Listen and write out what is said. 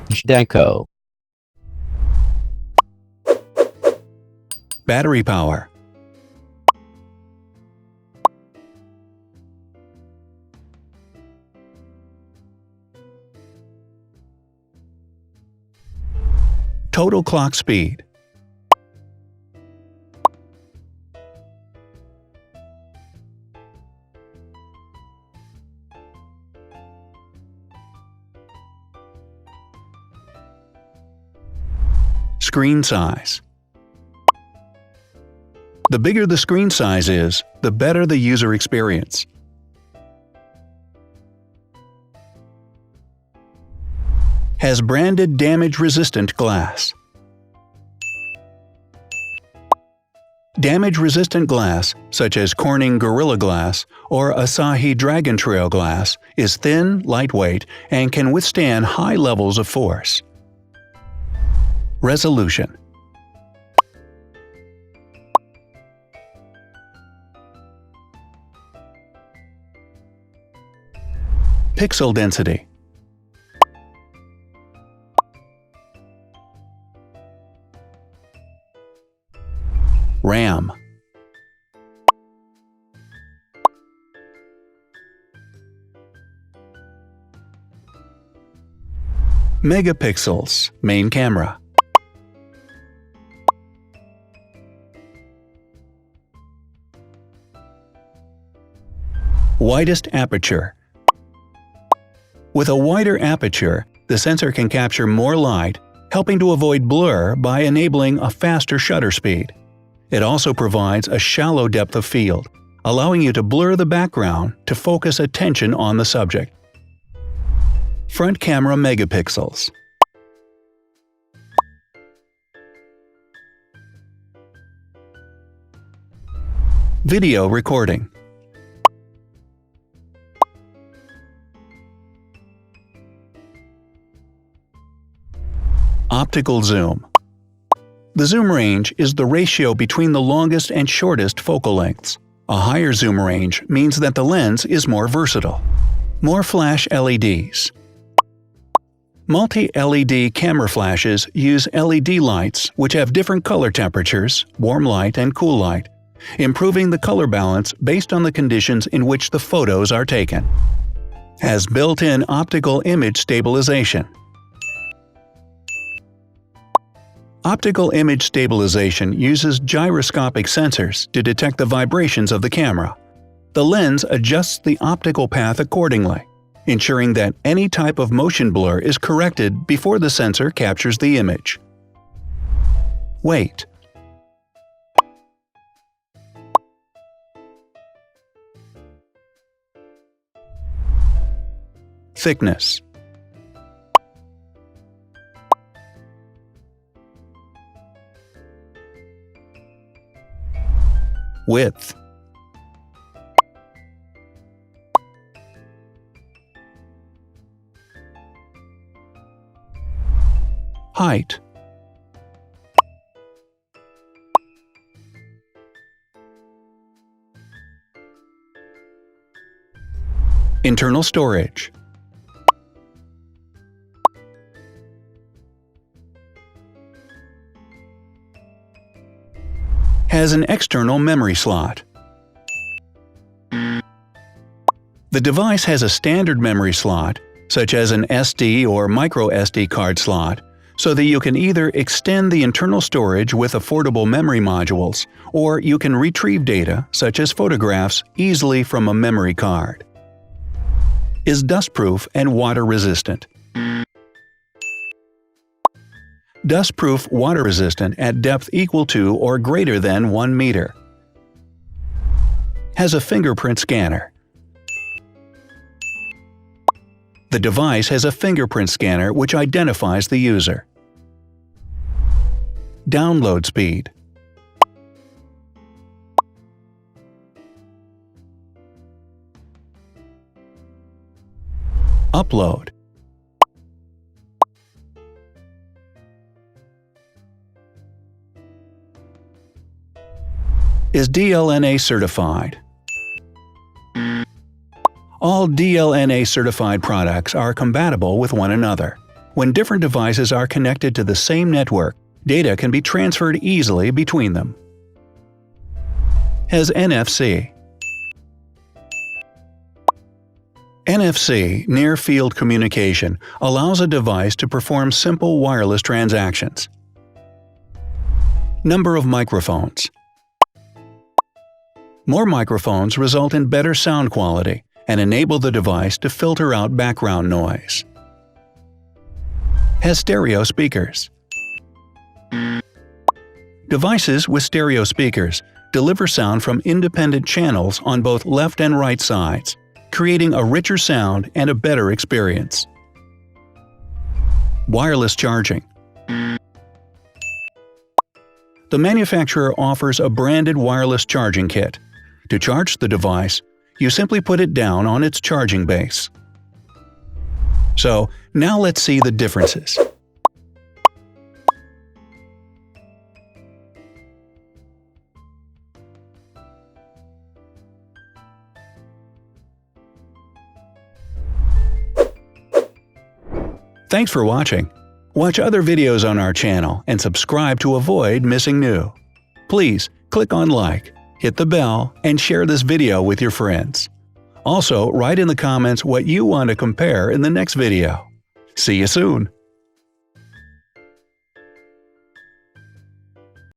Zhdanko. Battery power. Total clock speed. Screen size. The bigger the screen size is, the better the user experience. Has branded damage-resistant glass. Damage-resistant glass, such as Corning Gorilla Glass or Asahi Dragon Trail glass, is thin, lightweight, and can withstand high levels of force. Resolution. Pixel density. RAM. Megapixels, main camera. Widest aperture. With a wider aperture, the sensor can capture more light, helping to avoid blur by enabling a faster shutter speed. It also provides a shallow depth of field, allowing you to blur the background to focus attention on the subject. Front camera megapixels. Video recording. Optical zoom. The zoom range is the ratio between the longest and shortest focal lengths. A higher zoom range means that the lens is more versatile. More flash LEDs. Multi-LED camera flashes use LED lights which have different color temperatures, warm light and cool light, improving the color balance based on the conditions in which the photos are taken. Has built-in optical image stabilization. Optical image stabilization uses gyroscopic sensors to detect the vibrations of the camera. The lens adjusts the optical path accordingly, ensuring that any type of motion blur is corrected before the sensor captures the image. Weight. Thickness. Width. Height. Internal storage. Has an external memory slot. The device has a standard memory slot, such as an SD or micro SD card slot, so that you can either extend the internal storage with affordable memory modules, or you can retrieve data, such as photographs, easily from a memory card. Is dustproof and water-resistant. Dustproof water-resistant at depth equal to or greater than 1 meter. Has a fingerprint scanner. The device has a fingerprint scanner which identifies the user. Download speed. Upload. Is DLNA certified. All DLNA certified products are compatible with one another. When different devices are connected to the same network, data can be transferred easily between them. Has NFC. NFC, near-field communication, allows a device to perform simple wireless transactions. Number of microphones. More microphones result in better sound quality and enable the device to filter out background noise. Has stereo speakers. Devices with stereo speakers deliver sound from independent channels on both left and right sides, creating a richer sound and a better experience. Wireless charging. The manufacturer offers a branded wireless charging kit. To charge the device, you simply put it down on its charging base. So, now let's see the differences. Thanks for watching. Watch other videos on our channel and subscribe to avoid missing new. Please click on like, hit the bell, and share this video with your friends. Also, write in the comments what you want to compare in the next video. See you soon!